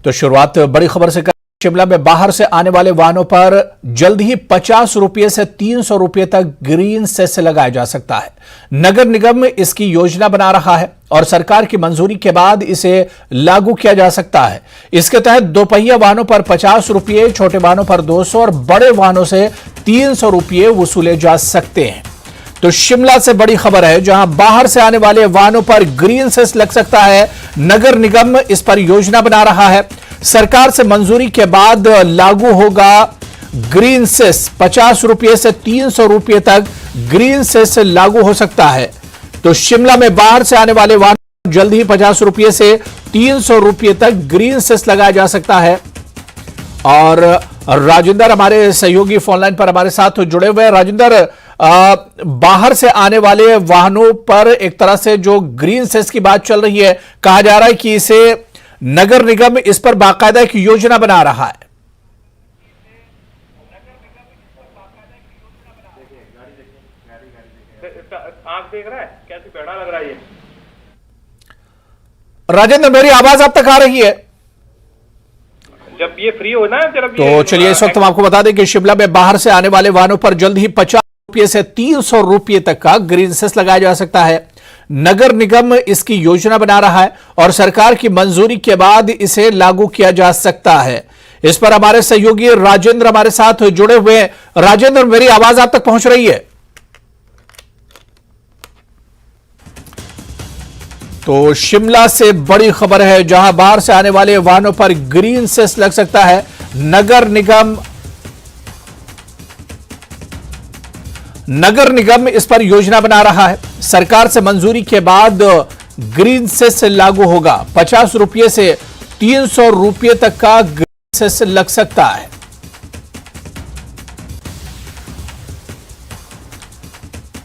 तो शुरुआत बड़ी खबर से कर शिमला में बाहर से आने वाले वाहनों पर जल्द ही 50 रुपये से 300 रुपये तक ग्रीन सेस लगाया जा सकता है। नगर निगम इसकी योजना बना रहा है और सरकार की मंजूरी के बाद इसे लागू किया जा सकता है। इसके तहत दोपहिया वाहनों पर 50 रुपये, छोटे वाहनों पर 200 और बड़े वाहनों से 300 रुपये वसूले जा सकते हैं। तो शिमला से बड़ी खबर है, जहां बाहर से आने वाले वाहनों पर ग्रीन सेस लग सकता है। नगर निगम इस पर योजना बना रहा है। सरकार से मंजूरी के बाद लागू होगा ग्रीन सेस। 50 रुपये से 300 रुपये तक ग्रीन सेस लागू हो सकता है। तो शिमला में बाहर से आने वाले वाहनों जल्द ही 50 रुपये से 300 रुपये तक ग्रीन सेस लगाया जा सकता है। और राजेंद्र हमारे सहयोगी फोनलाइन पर हमारे साथ जुड़े हुए हैं। राजेंद्र, बाहर से आने वाले वाहनों पर एक तरह से जो ग्रीन सेस की बात चल रही है, कहा जा रहा है कि इसे नगर निगम इस पर बाकायदा एक योजना बना रहा है। आंख देख रहा है, कैसी पेड़ा लग रहा है ये। राजेंद्र, मेरी आवाज आप तक आ रही है? जब ये फ्री हो ना, तो चलिए इस वक्त हम आपको बता दें कि शिमला में बाहर से आने वाले वाहनों पर जल्द ही 50 रुपये से 300 रुपये तक का ग्रीन सेस लगाया जा सकता है। नगर निगम इसकी योजना बना रहा है और सरकार की मंजूरी के बाद इसे लागू किया जा सकता है। इस पर हमारे सहयोगी राजेंद्र हमारे साथ जुड़े हुए हैं। राजेंद्र, मेरी आवाज आप तक पहुंच रही है? तो शिमला से बड़ी खबर है, जहां बाहर से आने वाले वाहनों पर ग्रीन सेस लग सकता है। नगर निगम इस पर योजना बना रहा है। सरकार से मंजूरी के बाद ग्रीन सेस लागू होगा। 50 रुपये से 300 रुपये तक का ग्रीन सेस लग सकता है।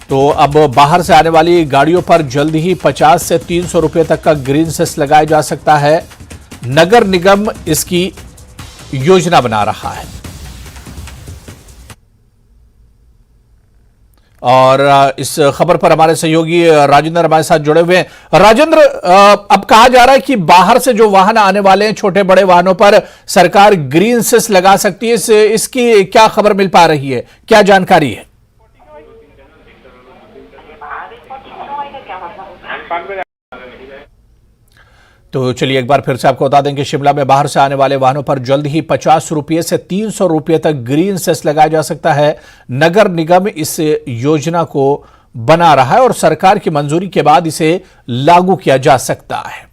तो अब बाहर से आने वाली गाड़ियों पर जल्द ही 50 से 300 रुपये तक का ग्रीन सेस लगाया जा सकता है। नगर निगम इसकी योजना बना रहा है। और इस खबर पर हमारे सहयोगी राजेंद्र हमारे साथ जुड़े हुए हैं। राजेंद्र, अब कहा जा रहा है कि बाहर से जो वाहन आने वाले हैं, छोटे बड़े वाहनों पर सरकार ग्रीन सेस लगा सकती है। इसकी क्या खबर मिल पा रही है, क्या जानकारी है? तो चलिए एक बार फिर से आपको बता दें कि शिमला में बाहर से आने वाले वाहनों पर जल्द ही 50 रुपये से 300 रुपये तक ग्रीन सेस लगाया जा सकता है। नगर निगम इस योजना को बना रहा है और सरकार की मंजूरी के बाद इसे लागू किया जा सकता है।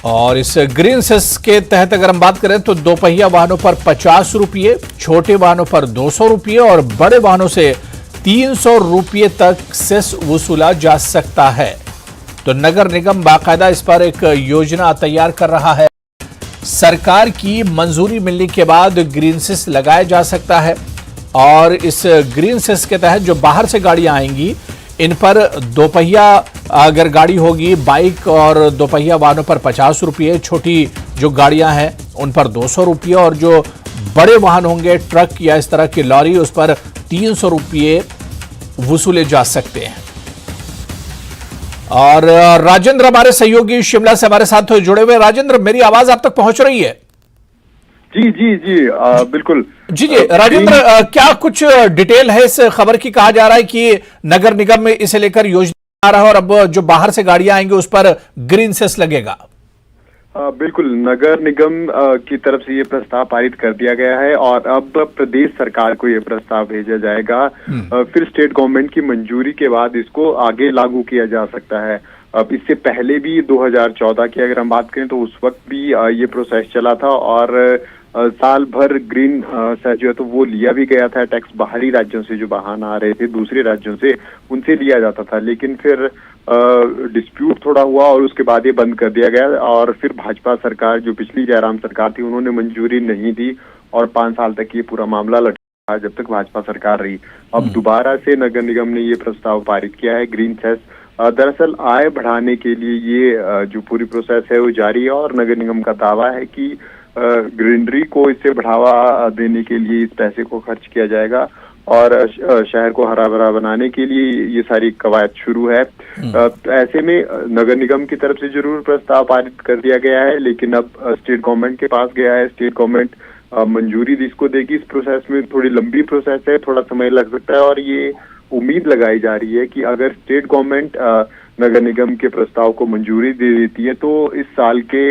और इस ग्रीन सेस के तहत अगर हम बात करें तो दोपहिया वाहनों पर 50 रुपये, छोटे वाहनों पर 200 रुपये और बड़े वाहनों से 300 रुपये तक सेस वसूला जा सकता है। तो नगर निगम बाकायदा इस पर एक योजना तैयार कर रहा है। सरकार की मंजूरी मिलने के बाद ग्रीन सेस लगाया जा सकता है और इस ग्रीन सेस के तहत जो बाहर से गाड़ियां आएंगी, इन पर दोपहिया अगर गाड़ी होगी, बाइक और दोपहिया वाहनों पर 50 रुपये, छोटी जो गाड़ियां हैं उन पर 200 रुपये और जो बड़े वाहन होंगे, ट्रक या इस तरह की लॉरी, उस पर 300 रुपये वसूले जा सकते हैं। और राजेंद्र हमारे सहयोगी शिमला से हमारे साथ जुड़े हुए। राजेंद्र, मेरी आवाज आप तक पहुंच रही है? जी जी जी, बिल्कुल। जी राजेंद्र, क्या कुछ डिटेल है इस खबर की? कहा जा रहा है कि नगर निगम में इसे लेकर योजना आ रहा है और अब जो बाहर से गाड़ियां आएंगी उस पर ग्रीन सेस लगेगा। बिल्कुल, नगर निगम की तरफ से ये प्रस्ताव पारित कर दिया गया है और अब प्रदेश सरकार को ये प्रस्ताव भेजा जाएगा। फिर स्टेट गवर्नमेंट की मंजूरी के बाद इसको आगे लागू किया जा सकता है। अब इससे पहले भी 2014 की अगर हम बात करें तो उस वक्त भी ये प्रोसेस चला था और साल भर ग्रीन सेस जो है तो वो लिया भी गया था। टैक्स बाहरी राज्यों से जो वाहन आ रहे थे, दूसरे राज्यों से, उनसे लिया जाता था। लेकिन फिर डिस्प्यूट थोड़ा हुआ और उसके बाद ये बंद कर दिया गया और फिर भाजपा सरकार, जो पिछली जयराम सरकार थी, उन्होंने मंजूरी नहीं दी और 5 साल तक ये पूरा मामला लटका जब तक भाजपा सरकार रही। अब दोबारा से नगर निगम ने ये प्रस्ताव पारित किया है ग्रीन सेस। दरअसल आय बढ़ाने के लिए ये जो पूरी प्रोसेस है वो जारी है और नगर निगम का दावा है कि ग्रीनरी को इससे बढ़ावा देने के लिए इस पैसे को खर्च किया जाएगा और शहर को हरा भरा बनाने के लिए ये सारी कवायद शुरू है। तो ऐसे में नगर निगम की तरफ से जरूर प्रस्ताव पारित कर दिया गया है, लेकिन अब स्टेट गवर्नमेंट के पास गया है। स्टेट गवर्नमेंट मंजूरी इसको देगी। इस प्रोसेस में थोड़ी लंबी प्रोसेस है, थोड़ा समय लग सकता है, और ये उम्मीद लगाई जा रही है कि अगर स्टेट गवर्नमेंट नगर निगम के प्रस्ताव को मंजूरी दे देती है तो इस साल के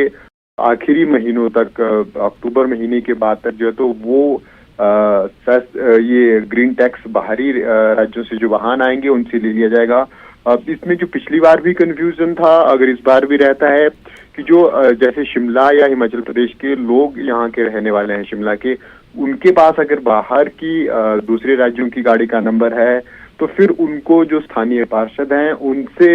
आखिरी महीनों तक, अक्टूबर महीने के बाद तक जो है तो वो ये ग्रीन टैक्स बाहरी राज्यों से जो वाहन आएंगे उनसे ले लिया जाएगा। अब इसमें जो पिछली बार भी कंफ्यूजन था, अगर इस बार भी रहता है कि जो जैसे शिमला या हिमाचल प्रदेश के लोग यहाँ के रहने वाले हैं, शिमला के, उनके पास अगर बाहर की दूसरे राज्यों की गाड़ी का नंबर है तो फिर उनको जो स्थानीय पार्षद हैं उनसे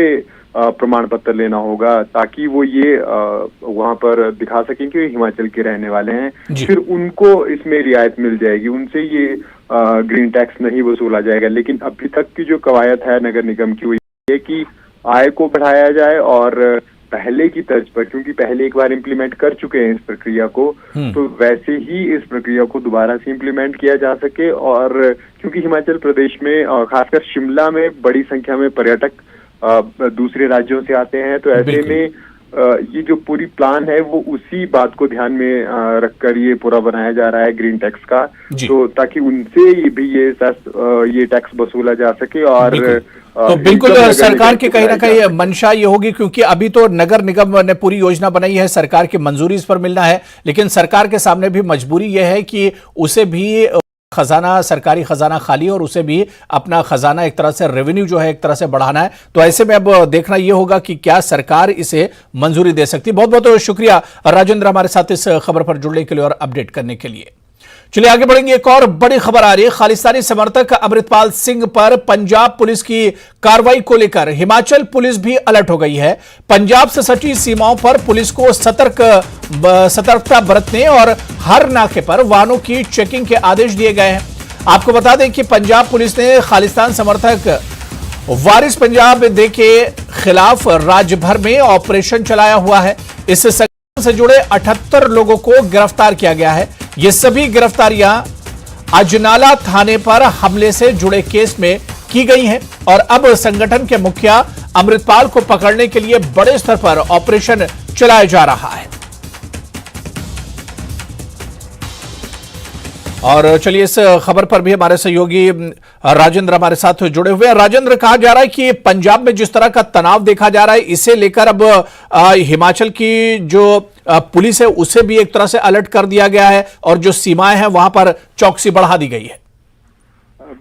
प्रमाण पत्र लेना होगा, ताकि वो ये वहां पर दिखा सकें कि हिमाचल के रहने वाले हैं। फिर उनको इसमें रियायत मिल जाएगी, उनसे ये ग्रीन टैक्स नहीं वसूला जाएगा। लेकिन अभी तक की जो कवायद है नगर निगम की, वो ये कि आय को बढ़ाया जाए और पहले की तर्ज पर, क्योंकि पहले एक बार इम्प्लीमेंट कर चुके हैं इस प्रक्रिया को, तो वैसे ही इस प्रक्रिया को दोबारा से इम्प्लीमेंट किया जा सके। और क्योंकि हिमाचल प्रदेश में और खासकर शिमला में बड़ी संख्या में पर्यटक दूसरे राज्यों से आते हैं, तो ऐसे में ये जो पूरी प्लान है वो उसी बात को ध्यान में रखकर ये पूरा बनाया जा रहा है ग्रीन टैक्स का, तो ताकि उनसे भी ये टैक्स वसूला जा सके। और तो बिल्कुल सरकार की कहीं ना कहीं मंशा ये होगी, क्योंकि अभी तो नगर निगम ने पूरी योजना बनाई है, सरकार की मंजूरी इस पर मिलना है, लेकिन सरकार के सामने भी मजबूरी यह है कि उसे भी खजाना, सरकारी खजाना खाली, और उसे भी अपना खजाना एक तरह से रेवेन्यू जो है एक तरह से बढ़ाना है। तो ऐसे में अब देखना यह होगा कि क्या सरकार इसे मंजूरी दे सकती है। बहुत बहुत शुक्रिया राजेंद्र हमारे साथ इस खबर पर जुड़ने के लिए और अपडेट करने के लिए। चलिए आगे बढ़ेंगे। एक और बड़ी खबर आ रही है। खालिस्तानी समर्थक अमृतपाल सिंह पर पंजाब पुलिस की कार्रवाई को लेकर हिमाचल पुलिस भी अलर्ट हो गई है। पंजाब से सटी सीमाओं पर पुलिस को सतर्कता बरतने और हर नाके पर वाहनों की चेकिंग के आदेश दिए गए हैं। आपको बता दें कि पंजाब पुलिस ने खालिस्तान समर्थक वारिस पंजाब दे के खिलाफ राज्य भर में ऑपरेशन चलाया हुआ है। इस से जुड़े 78 लोगों को गिरफ्तार किया गया है। ये सभी गिरफ्तारियां अजनाला थाने पर हमले से जुड़े केस में की गई हैं और अब संगठन के मुखिया अमृतपाल को पकड़ने के लिए बड़े स्तर पर ऑपरेशन चलाया जा रहा है। और चलिए इस खबर पर भी हमारे सहयोगी राजेंद्र हमारे साथ जुड़े हुए हैं। राजेंद्र, कहा जा रहा है कि पंजाब में जिस तरह का तनाव देखा जा रहा है, इसे लेकर अब हिमाचल की जो पुलिस है उसे भी एक तरह से अलर्ट कर दिया गया है और जो सीमाएं हैं वहां पर चौकसी बढ़ा दी गई है।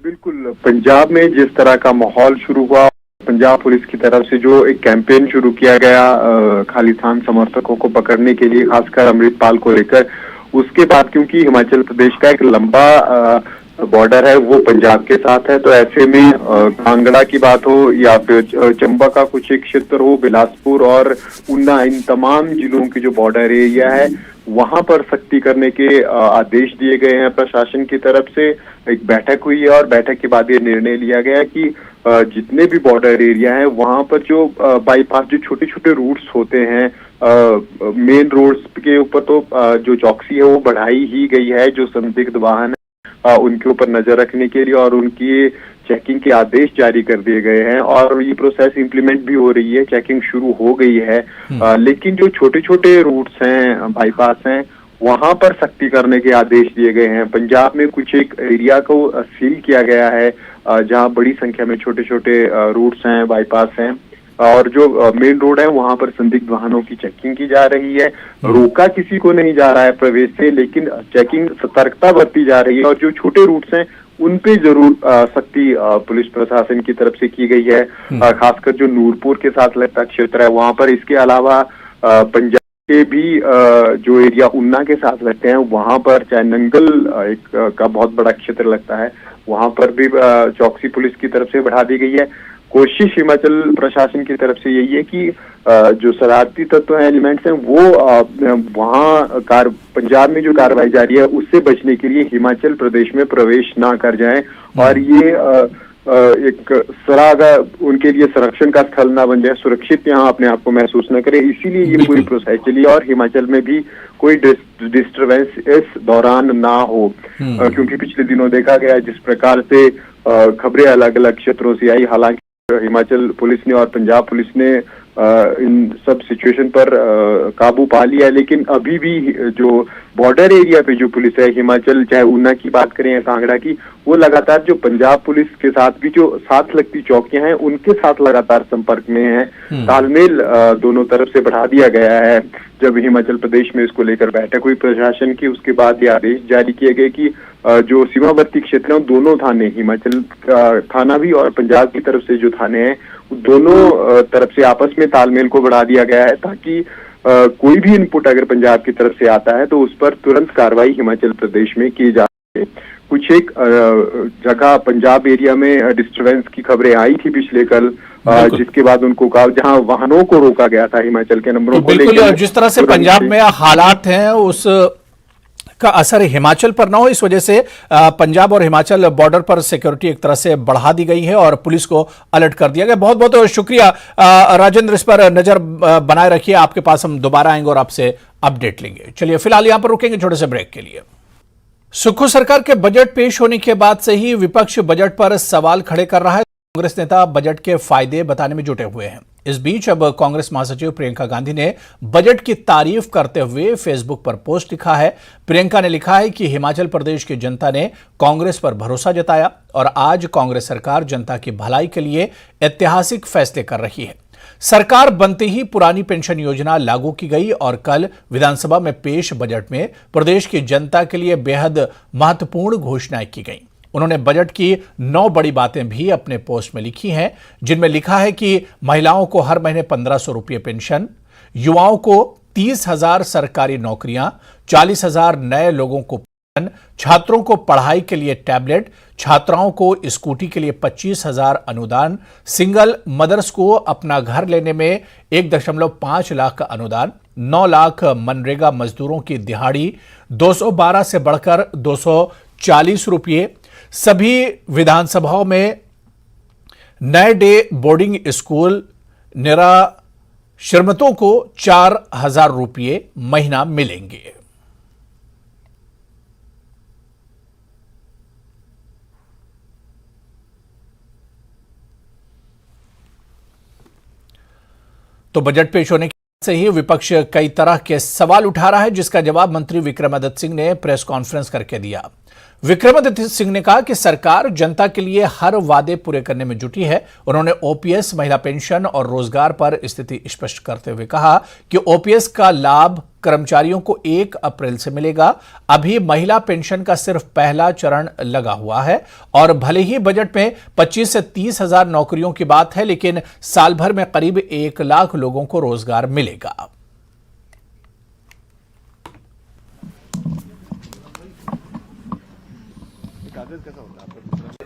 बिल्कुल, पंजाब में जिस तरह का माहौल शुरू हुआ, पंजाब पुलिस की तरफ से जो एक कैंपेन शुरू किया गया खालिस्तान समर्थकों को पकड़ने के लिए, खासकर अमृतपाल को लेकर, उसके बाद क्योंकि हिमाचल प्रदेश का एक लंबा बॉर्डर है वो पंजाब के साथ है, तो ऐसे में कांगड़ा की बात हो या फिर चंबा का कुछ एक क्षेत्र हो, बिलासपुर और ऊना, इन तमाम जिलों की जो बॉर्डर एरिया है वहां पर सख्ती करने के आदेश दिए गए हैं। प्रशासन की तरफ से एक बैठक हुई है और बैठक के बाद ये निर्णय लिया गया कि जितने भी बॉर्डर एरिया है वहां पर जो बाईपास, जो छोटे छोटे रूट्स होते हैं, मेन रोड्स के ऊपर तो जो चौकसी है वो बढ़ाई ही गई है। जो संदिग्ध वाहन है उनके ऊपर नजर रखने के लिए और उनकी चेकिंग के आदेश जारी कर दिए गए हैं और ये प्रोसेस इंप्लीमेंट भी हो रही है, चेकिंग शुरू हो गई है। लेकिन जो छोटे छोटे रूट्स हैं, बाईपास हैं, वहां पर सख्ती करने के आदेश दिए गए हैं। पंजाब में कुछ एक एरिया को सील किया गया है जहां बड़ी संख्या में छोटे छोटे रूट्स हैं, बाईपास हैं, और जो मेन रोड है वहां पर संदिग्ध वाहनों की चेकिंग की जा रही है। रोका किसी को नहीं जा रहा है प्रवेश से, लेकिन चेकिंग, सतर्कता बरती जा रही है और जो छोटे रूट्स हैं उन पे जरूर सख्ती पुलिस प्रशासन की तरफ से की गई है। खासकर जो नूरपुर के साथ लगता क्षेत्र है वहां पर, इसके अलावा पंजाब के भी जो एरिया ऊना के साथ लगते हैं वहां पर, चाहे नंगल एक का बहुत बड़ा क्षेत्र लगता है, वहां पर भी चौकसी पुलिस की तरफ से बढ़ा दी गई है। कोशिश हिमाचल प्रशासन की तरफ से यही है कि जो शरारती तत्व हैं, एलिमेंट्स हैं, वो वहाँ पंजाब में जो कार्रवाई जारी है उससे बचने के लिए हिमाचल प्रदेश में प्रवेश ना कर जाएं और ये एक सरागा उनके लिए संरक्षण का स्थल ना बन जाए, सुरक्षित यहाँ अपने आप को महसूस न करे, इसीलिए ये पूरी प्रोसेस चली और हिमाचल में भी कोई डिस्टरबेंस इस दौरान ना हो। क्योंकि पिछले दिनों देखा गया जिस प्रकार से खबरें अलग अलग क्षेत्रों से आई, हालांकि हिमाचल पुलिस ने और पंजाब पुलिस ने इन सब सिचुएशन पर काबू पा लिया, लेकिन अभी भी जो बॉर्डर एरिया पे जो पुलिस है हिमाचल, चाहे ऊना की बात करें या कांगड़ा की, वो लगातार जो पंजाब पुलिस के साथ भी जो साथ लगती चौकियां हैं उनके साथ लगातार संपर्क में है। तालमेल दोनों तरफ से बढ़ा दिया गया है। जब हिमाचल प्रदेश में इसको लेकर बैठक हुई प्रशासन की, उसके बाद ये आदेश जारी किए गए कि जो सीमावर्ती क्षेत्र हैं दोनों थाने, हिमाचल थाना भी और पंजाब की तरफ से जो थाने हैं दोनों तरफ से आपस में तालमेल को बढ़ा दिया गया है, ताकि कोई भी इनपुट अगर पंजाब की तरफ से आता है तो उस पर तुरंत कार्रवाई हिमाचल प्रदेश में की जा सके। कुछ एक जगह पंजाब एरिया में डिस्टर्बेंस की खबरें आई थी पिछले कल, जिसके बाद उनको कहा जहां वाहनों को रोका गया था हिमाचल के नंबरों को बिल्कुल, और जिस तरह से पंजाब में हालात हैं उस का असर हिमाचल पर ना हो, इस वजह से पंजाब और हिमाचल बॉर्डर पर सिक्योरिटी एक तरह से बढ़ा दी गई है और पुलिस को अलर्ट कर दिया गया। बहुत बहुत शुक्रिया राजेंद्र, इस पर नजर बनाए रखिए। आपके पास हम दोबारा आएंगे और आपसे अपडेट लेंगे। चलिए फिलहाल यहां पर रुकेंगे छोटे से ब्रेक के लिए। सुक्खू सरकार के बजट पेश होने के बाद से ही विपक्ष बजट पर सवाल खड़े कर रहा है। कांग्रेस नेता बजट के फायदे बताने में जुटे हुए हैं। इस बीच अब कांग्रेस महासचिव प्रियंका गांधी ने बजट की तारीफ करते हुए फेसबुक पर पोस्ट लिखा है। प्रियंका ने लिखा है कि हिमाचल प्रदेश की जनता ने कांग्रेस पर भरोसा जताया और आज कांग्रेस सरकार जनता की भलाई के लिए ऐतिहासिक फैसले कर रही है। सरकार बनते ही पुरानी पेंशन योजना लागू की गई और कल विधानसभा में पेश बजट में प्रदेश की जनता के लिए बेहद महत्वपूर्ण घोषणाएं की गई। उन्होंने बजट की 9 बड़ी बातें भी अपने पोस्ट में लिखी हैं, जिनमें लिखा है कि महिलाओं को हर महीने 1500 रुपये पेंशन, युवाओं को 30,000 सरकारी नौकरियां, 40,000 नए लोगों को पेंशन, छात्रों को पढ़ाई के लिए टैबलेट, छात्राओं को स्कूटी के लिए 25,000 अनुदान, सिंगल मदर्स को अपना घर लेने में 1.5 लाख का अनुदान, 9 लाख मनरेगा मजदूरों की दिहाड़ी 212 से बढ़कर 240 रुपये, सभी विधानसभाओं में नए डे बोर्डिंग स्कूल निराश्रितों को 4,000 रुपये महीना मिलेंगे। तो बजट पेश होने से ही विपक्ष कई तरह के सवाल उठा रहा है, जिसका जवाब मंत्री विक्रमादित्य सिंह ने प्रेस कॉन्फ्रेंस करके दिया। विक्रमादित्य सिंह ने कहा कि सरकार जनता के लिए हर वादे पूरे करने में जुटी है। उन्होंने ओपीएस, महिला पेंशन और रोजगार पर स्थिति स्पष्ट करते हुए कहा कि ओपीएस का लाभ कर्मचारियों को 1 अप्रैल से मिलेगा। अभी महिला पेंशन का सिर्फ पहला चरण लगा हुआ है और भले ही बजट में 25 से 30,000 नौकरियों की बात है, लेकिन साल भर में करीब 1 लाख लोगों को रोजगार मिलेगा।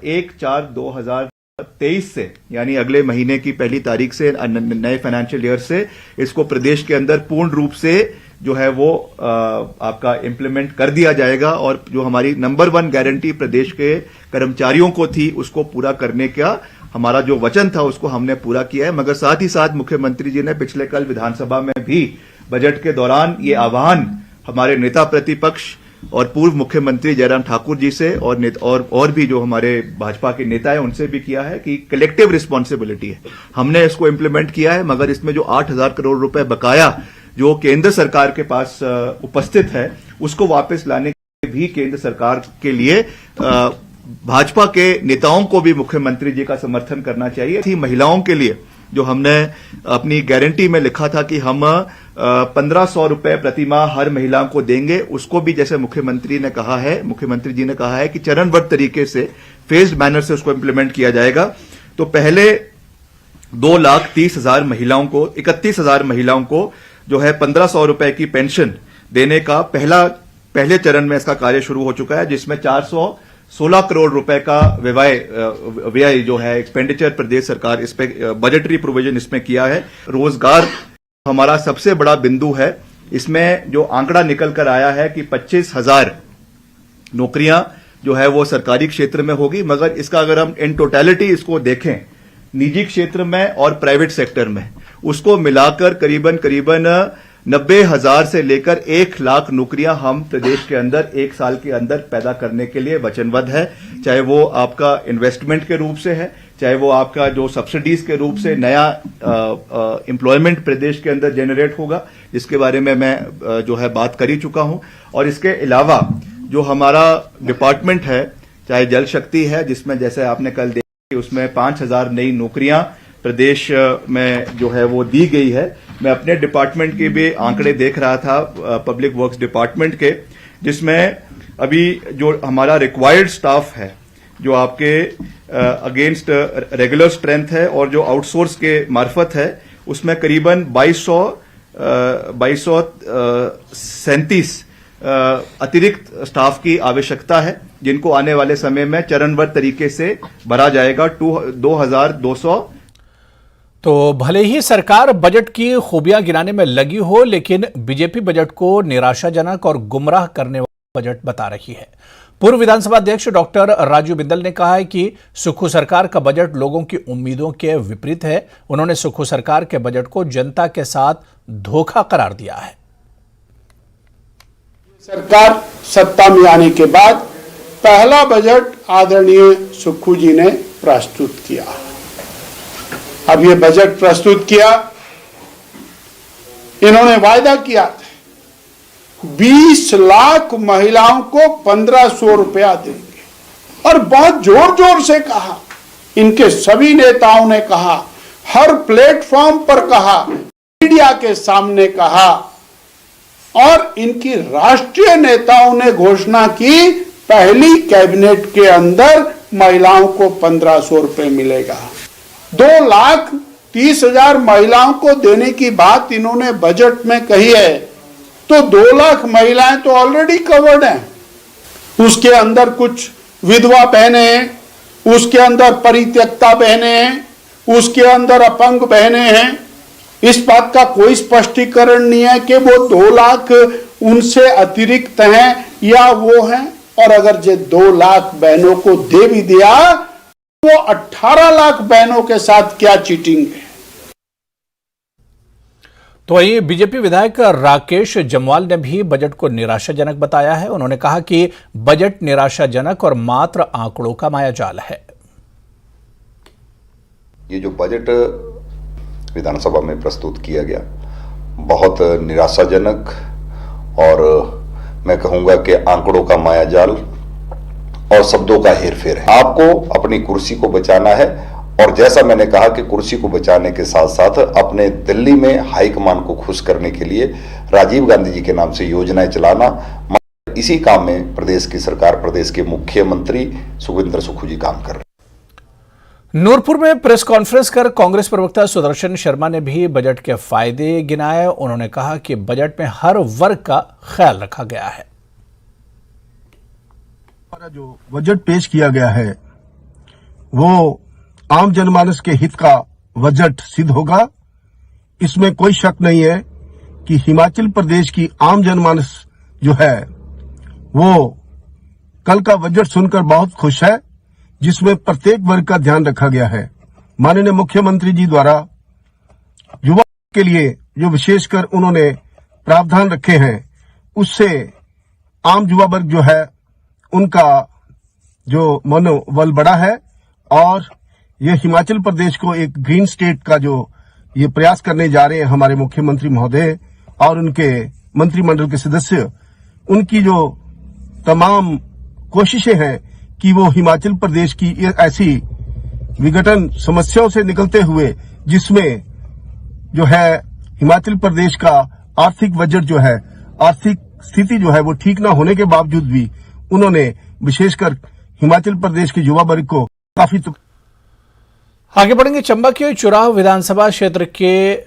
1/4/2023 से यानी अगले महीने की पहली तारीख से नए फाइनेंशियल ईयर से इसको प्रदेश के अंदर पूर्ण रूप से जो है वो आपका इम्प्लीमेंट कर दिया जाएगा और जो हमारी नंबर 1 गारंटी प्रदेश के कर्मचारियों को थी उसको पूरा करने का हमारा जो वचन था उसको हमने पूरा किया है। मगर साथ ही साथ मुख्यमंत्री जी ने पिछले कल विधानसभा में भी बजट के दौरान ये आह्वान हमारे नेता प्रतिपक्ष और पूर्व मुख्यमंत्री जयराम ठाकुर जी से और भी जो हमारे भाजपा के नेता हैं उनसे भी किया है कि कलेक्टिव रिस्पांसिबिलिटी है। हमने इसको इम्प्लीमेंट किया है, मगर इसमें जो 8,000 करोड़ रुपए बकाया जो केंद्र सरकार के पास उपस्थित है उसको वापस लाने के भी केंद्र सरकार के लिए भाजपा के नेताओं को भी मुख्यमंत्री जी का समर्थन करना चाहिए। थी महिलाओं के लिए जो हमने अपनी गारंटी में लिखा था कि हम 1,500 रुपए प्रतिमाह हर महिला को देंगे, उसको भी जैसे मुख्यमंत्री जी ने कहा है कि चरणबद्ध तरीके से फेज्ड मैनर से उसको इम्प्लीमेंट किया जाएगा। तो पहले 2,30,000 महिलाओं को 31,000 महिलाओं को जो है 1,500 रुपए की पेंशन देने का पहले चरण में इसका कार्य शुरू हो चुका है, जिसमें 416 करोड़ रुपए का व्यय जो है एक्सपेंडिचर प्रदेश सरकार इस पे बजटरी प्रोविजन इसमें किया है। रोजगार हमारा सबसे बड़ा बिंदु है। इसमें जो आंकड़ा निकल कर आया है कि 25,000 नौकरियां जो है वो सरकारी क्षेत्र में होगी, मगर इसका अगर हम इन टोटलिटी इसको देखें निजी क्षेत्र में और प्राइवेट सेक्टर में, उसको मिलाकर करीबन 90,000 से लेकर 1 लाख नौकरियां हम प्रदेश के अंदर 1 साल के अंदर पैदा करने के लिए वचनबद्ध है। चाहे वो आपका इन्वेस्टमेंट के रूप से है, चाहे वो आपका जो सब्सिडीज के रूप से नया एम्प्लॉयमेंट प्रदेश के अंदर जनरेट होगा, जिसके बारे में मैं जो है बात कर ही चुका हूं। और इसके अलावा जो हमारा डिपार्टमेंट है, चाहे जल शक्ति है, जिसमें जैसे आपने कल देखी उसमें 5,000 नई नौकरियां प्रदेश में जो है वो दी गई है। मैं अपने डिपार्टमेंट के भी आंकड़े देख रहा था, पब्लिक वर्क्स डिपार्टमेंट के, जिसमें अभी जो हमारा रिक्वायर्ड स्टाफ है, जो आपके अगेंस्ट रेगुलर स्ट्रेंथ है और जो आउटसोर्स के मार्फत है, उसमें करीबन 2237 अतिरिक्त स्टाफ की आवश्यकता है, जिनको आने वाले समय में चरणबद्ध तरीके से भरा जाएगा। 2200। तो भले ही सरकार बजट की खूबियां गिनाने में लगी हो, लेकिन बीजेपी बजट को निराशाजनक और गुमराह करने वाला बजट बता रही है। पूर्व विधानसभा अध्यक्ष डॉक्टर राजू बिंदल ने कहा है कि सुक्खू सरकार का बजट लोगों की उम्मीदों के विपरीत है। उन्होंने सुक्खू सरकार के बजट को जनता के साथ धोखा करार दिया है। सरकार सत्ता में आने के बाद पहला बजट आदरणीय सुक्खू जी ने प्रस्तुत किया। अब ये बजट प्रस्तुत किया, इन्होंने वायदा किया था 20 लाख महिलाओं को 1,500 रुपया देंगे, और बहुत जोर जोर से कहा, इनके सभी नेताओं ने कहा, हर प्लेटफॉर्म पर कहा, मीडिया के सामने कहा, और इनकी राष्ट्रीय नेताओं ने घोषणा की पहली कैबिनेट के अंदर महिलाओं को 1,500 रुपए मिलेगा। 2,30,000 महिलाओं को देने की बात इन्होंने बजट में कही है, तो 2 लाख महिलाएं तो ऑलरेडी कवर्ड हैं। उसके अंदर कुछ विधवा बहनें हैं, उसके अंदर परित्यक्ता बहनें हैं, उसके अंदर अपंग बहनें हैं। इस बात का कोई स्पष्टीकरण नहीं है कि वो 2 लाख उनसे अतिरिक्त हैं या वो हैं। और अगर ये 2 लाख बहनों को दे भी दिया, तो 18 लाख बहनों के साथ क्या चीटिंग है। तो वहीं बीजेपी विधायक राकेश जम्वाल ने भी बजट को निराशाजनक बताया है। उन्होंने कहा कि बजट निराशाजनक और मात्र आंकड़ों का मायाजाल है। ये जो बजट विधानसभा में प्रस्तुत किया गया, बहुत निराशाजनक और मैं कहूंगा कि आंकड़ों का मायाजाल और शब्दों का हेरफेर है। आपको अपनी कुर्सी को बचाना है, और जैसा मैंने कहा कि कुर्सी को बचाने के साथ साथ अपने दिल्ली में हाईकमान को खुश करने के लिए राजीव गांधी जी के नाम से योजनाएं चलाना, इसी काम में प्रदेश की सरकार, प्रदेश के मुख्यमंत्री सुखविंदर सुक्खू जी काम कर रहे हैं। नूरपुर में प्रेस कॉन्फ्रेंस कर कांग्रेस प्रवक्ता सुदर्शन शर्मा ने भी बजट के फायदे गिनाए। उन्होंने कहा कि बजट में हर वर्ग का ख्याल रखा गया है। हमारा जो बजट पेश किया गया है वो आम जनमानस के हित का बजट सिद्ध होगा। इसमें कोई शक नहीं है कि हिमाचल प्रदेश की आम जनमानस जो है वो कल का बजट सुनकर बहुत खुश है, जिसमें प्रत्येक वर्ग का ध्यान रखा गया है। माननीय मुख्यमंत्री जी द्वारा युवा के लिए जो विशेषकर उन्होंने प्रावधान रखे हैं, उससे आम युवा वर्ग जो है उनका जो मनोबल बढ़ा है, और ये हिमाचल प्रदेश को एक ग्रीन स्टेट का जो ये प्रयास करने जा रहे हैं हमारे मुख्यमंत्री महोदय और उनके मंत्रिमंडल के सदस्य, उनकी जो तमाम कोशिशें हैं कि वो हिमाचल प्रदेश की ऐसी विघटन समस्याओं से निकलते हुए, जिसमें जो है हिमाचल प्रदेश का आर्थिक बजट जो है, आर्थिक स्थिति जो है वो ठीक ना होने के बावजूद भी उन्होंने विशेषकर हिमाचल प्रदेश के युवा वर्ग को काफी आगे बढ़ेंगे। चंबा के चुराह विधानसभा क्षेत्र के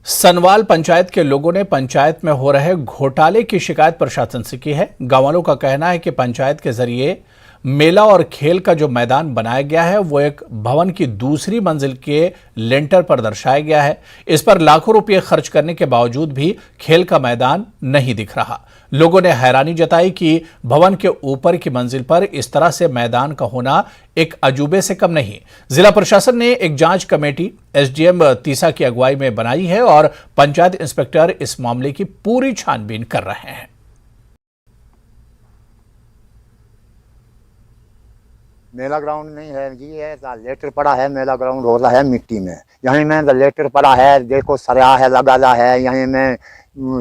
सनवाल पंचायत के लोगों ने पंचायत में हो रहे घोटाले की शिकायत प्रशासन से की है। गांव वालों का कहना है कि पंचायत के जरिए मेला और खेल का जो मैदान बनाया गया है वो एक भवन की दूसरी मंजिल के लेंटर पर दर्शाया गया है। इस पर लाखों रुपए खर्च करने के बावजूद भी खेल का मैदान नहीं दिख रहा। लोगों ने हैरानी जताई कि भवन के ऊपर की मंजिल पर इस तरह से मैदान का होना एक अजूबे से कम नहीं। जिला प्रशासन ने एक जांच कमेटी एसडीएम तीसा की अगुवाई में बनाई है और पंचायत इंस्पेक्टर इस मामले की पूरी छानबीन कर रहे हैं। मेला ग्राउंड नहीं है जी, ये लेटर पड़ा है। मेला ग्राउंड हो रहा है मिट्टी में। यहीं में लेटर पड़ा है, देखो सरिया है लगा है। यहीं में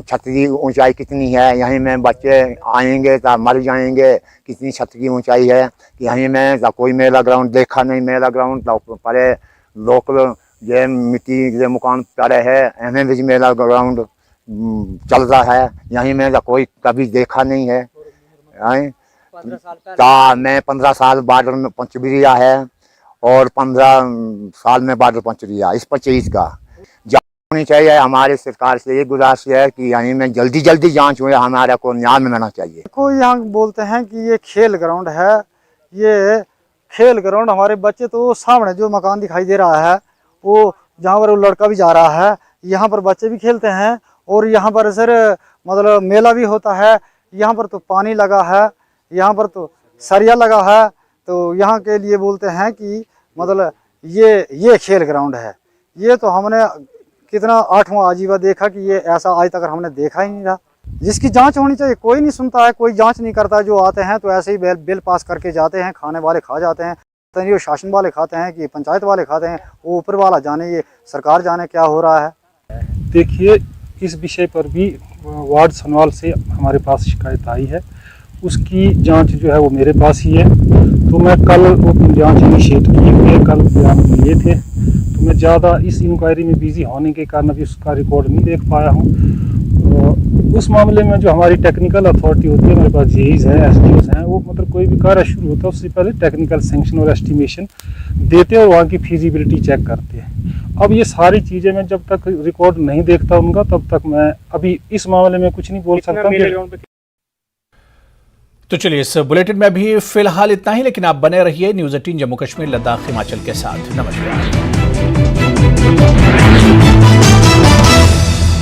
छत की ऊंचाई कितनी है, यहीं में बच्चे आएंगे तो मर जाएंगे। कितनी छत की ऊंचाई है कि यहीं में तो कोई मेला ग्राउंड देखा नहीं। मेला ग्राउंड तो पड़े लोकल ये मिट्टी के मकान पड़े है, एम भी मेला ग्राउंड चल रहा है। यहीं में तो कोई कभी देखा नहीं है। मैं 15 साल बॉर्डर में पंचबिरिया है और 15 साल में बॉर्डर पंचबिरिया। इस पर 23 का जांच होनी चाहिए। हमारी सरकार से ये गुजारिश है कि यहीं में जल्दी जांच हुए, हमारे को न्याय मिलना चाहिए। कोई यहाँ बोलते हैं कि ये खेल ग्राउंड है। ये खेल ग्राउंड हमारे बच्चे तो सामने जो मकान दिखाई दे रहा है वो जहाँ पर वो लड़का भी जा रहा है, यहाँ पर बच्चे भी खेलते हैं। और यहाँ पर सर मतलब मेला भी होता है। यहाँ पर तो पानी लगा है, यहाँ पर तो सरिया लगा है। तो यहाँ के लिए बोलते हैं कि मतलब ये खेल ग्राउंड है। ये तो हमने कितना 8वां आजीवा देखा कि ये ऐसा आज तक हमने देखा ही नहीं था। जिसकी जांच होनी चाहिए, कोई नहीं सुनता है, कोई जांच नहीं करता। जो आते हैं तो ऐसे ही बिल पास करके जाते हैं। खाने वाले खा जाते हैं, तो शासन वाले खाते हैं कि पंचायत वाले खाते हैं, वो ऊपर वाला जाने, ये सरकार जाने क्या हो रहा है। देखिए, इस विषय पर भी वार्ड सनवाल से हमारे पास शिकायत आई है। उसकी जांच जो है वो मेरे पास ही है। तो मैं कल वो जांच इनिशिएट की हुई है, कल बयान लिए थे। तो मैं ज़्यादा इस इंक्वायरी में बिजी होने के कारण अभी उसका रिकॉर्ड नहीं देख पाया हूँ। उस मामले में जो हमारी टेक्निकल अथॉरिटी होती है, मेरे पास जेईज है, एसडीओज हैं, वो मतलब कोई भी कार्य शुरू होता है उससे पहले टेक्निकल सैंक्शन और एस्टिमेशन देते हैं और वहाँ की फिजिबिलिटी चेक करते हैं। अब ये सारी चीज़ें मैं जब तक रिकॉर्ड नहीं देखता उनका, तब तक मैं अभी इस मामले में कुछ नहीं बोल सकता। तो चलिए, इस बुलेटिन में भी फिलहाल इतना ही, लेकिन आप बने रहिए न्यूज़ 18 जम्मू कश्मीर लद्दाख हिमाचल के साथ। नमस्कार।